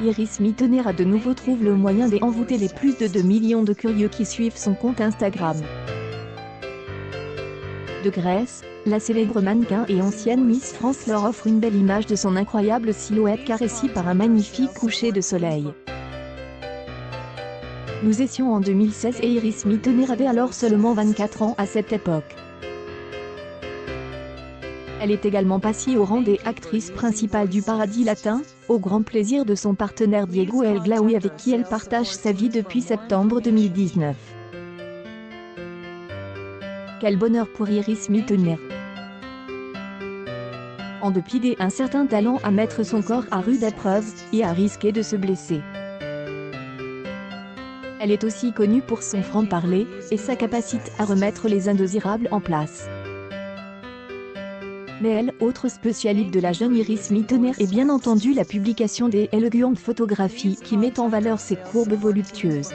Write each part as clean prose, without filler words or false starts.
Iris Mittener a de nouveau trouve le moyen d'envoûter les plus de 2 millions de curieux qui suivent son compte Instagram. De Grèce, la célèbre mannequin et ancienne Miss France leur offre une belle image de son incroyable silhouette caressée par un magnifique coucher de soleil. Nous étions en 2016 et Iris Mittener avait alors seulement 24 ans à cette époque. Elle est également passée au rang des actrices principales du Paradis Latin, au grand plaisir de son partenaire Diego El Glaoui avec qui elle partage sa vie depuis septembre 2019. Quel bonheur pour Iris Mittener! En dépit d'un certain talent à mettre son corps à rude épreuve, et à risquer de se blesser. Elle est aussi connue pour son franc-parler, et sa capacité à remettre les indésirables en place. Mais elle, autre spécialiste de la jeune Iris Mittener est bien entendu la publication des élégantes photographies qui mettent en valeur ses courbes voluptueuses.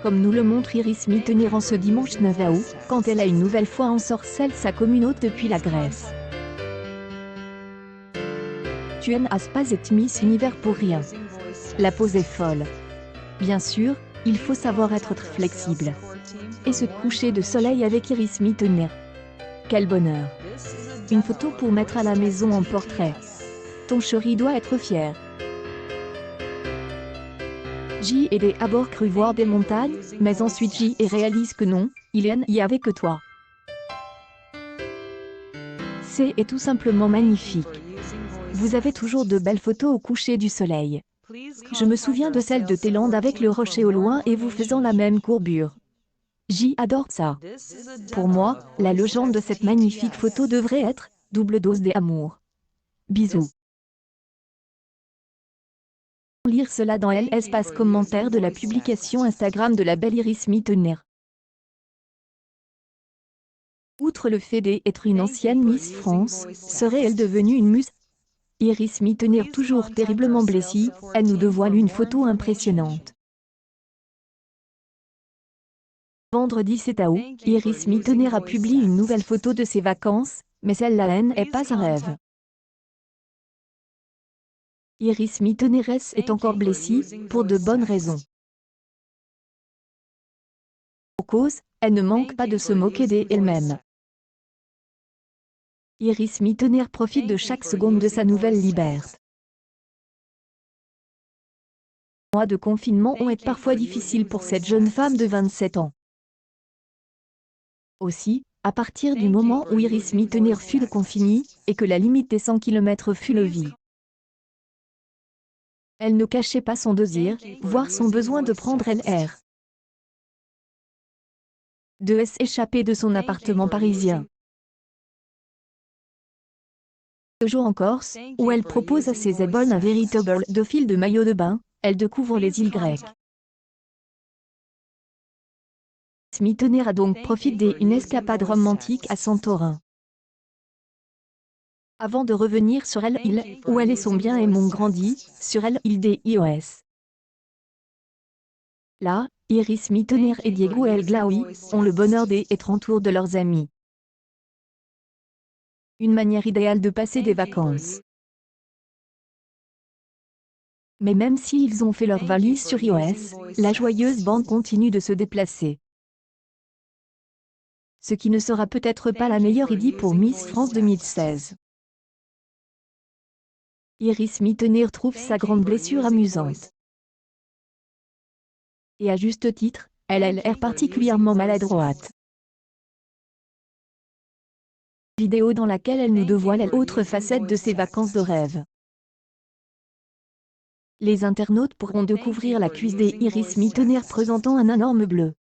Comme nous le montre Iris Mittener en ce dimanche 9 août, quand elle a une nouvelle fois ensorcelle sa communauté depuis la Grèce. Tu n'as pas été Miss Univers pour rien. La pose est folle. Bien sûr, il faut savoir être flexible. Et ce coucher de soleil avec Iris Mittener. Quel bonheur! Une photo pour mettre à la maison en portrait. Ton chéri doit être fier. J et D abord cru voir des montagnes, mais ensuite J et réalise que non, il n'y avait que toi. C est tout simplement magnifique. Vous avez toujours de belles photos au coucher du soleil. Je me souviens de celle de Thaïlande avec le rocher au loin et vous faisant la même courbure. J adore ça. Pour moi, la légende de cette magnifique photo devrait être double dose d'amour. Bisous. Lire cela dans l'espace commentaire de la publication Instagram de la belle Iris Mittener. Outre le fait d'être une ancienne Miss France, serait-elle devenue une muse? Iris Mittener toujours terriblement blessée, elle nous dévoile une photo impressionnante. Vendredi 7 août, Iris Mittener a publié une nouvelle photo de ses vacances, mais celle-là n'est pas un rêve. Iris Mittener est encore blessée, pour de bonnes raisons. Pour cause, elle ne manque pas de se moquer d'elle-même. Iris Mittener profite de chaque seconde de sa nouvelle liberté. Les mois de confinement ont été parfois difficiles pour cette jeune femme de 27 ans. Aussi, à partir du moment où Iris Mittener fut confinée, et que la limite des 100 km fut levée. Elle ne cachait pas son désir, voire son besoin de prendre l'air. De s'échapper de son appartement parisien. Ce jour en Corse, où elle propose à ses abonnés un véritable défilé de maillots de bain, elle découvre les îles grecques. Mittener a donc profité d'une escapade romantique à Santorin. Avant de revenir sur l'île, où elle et son bien-aimé grandi, sur l'île des Ios. Là, Iris Mittener et Diego El Glaoui ont le bonheur d'être autour de leurs amis. Une manière idéale de passer des vacances. Mais même s'ils ont fait leur valise sur iOS, la joyeuse bande continue de se déplacer. Ce qui ne sera peut-être pas la meilleure idée pour Miss France 2016. Iris Mittener trouve sa grande blessure amusante. Et à juste titre, elle a l'air particulièrement maladroite. Vidéo dans laquelle elle nous dévoile l'autre facette de ses vacances de rêve. Les internautes pourront découvrir la cuisse d'Iris Mittener présentant un énorme bleu.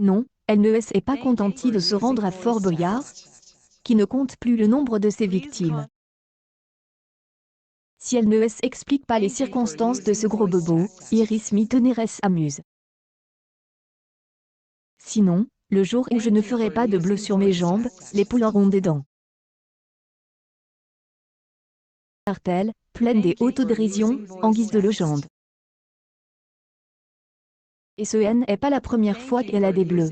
Non, elle ne s'est pas contentée de se rendre à Fort Boyard, qui ne compte plus le nombre de ses victimes. Si elle ne s'explique pas les circonstances de ce gros bobo, Iris Mittener s'amuse. Sinon, le jour où je ne ferai pas de bleu sur mes jambes, les poules auront des dents. Cartel, pleine des autodérisions, en guise de légende. Et ce n'est pas la première fois qu'elle a des bleus.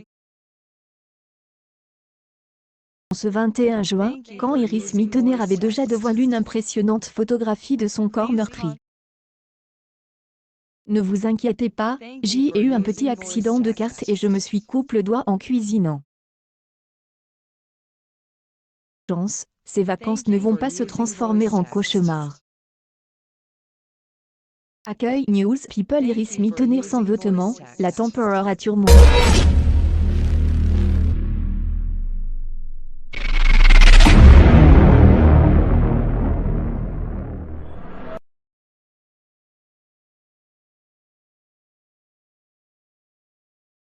Ce 21 juin, quand Iris Mittener avait déjà devant lui une impressionnante photographie de son corps meurtri. Ne vous inquiétez pas, j'ai eu un petit accident de carte et je me suis coupé le doigt en cuisinant. Ces vacances ne vont pas se transformer en cauchemar. Accueil News People Iris Mittener sans vêtements, la température monte.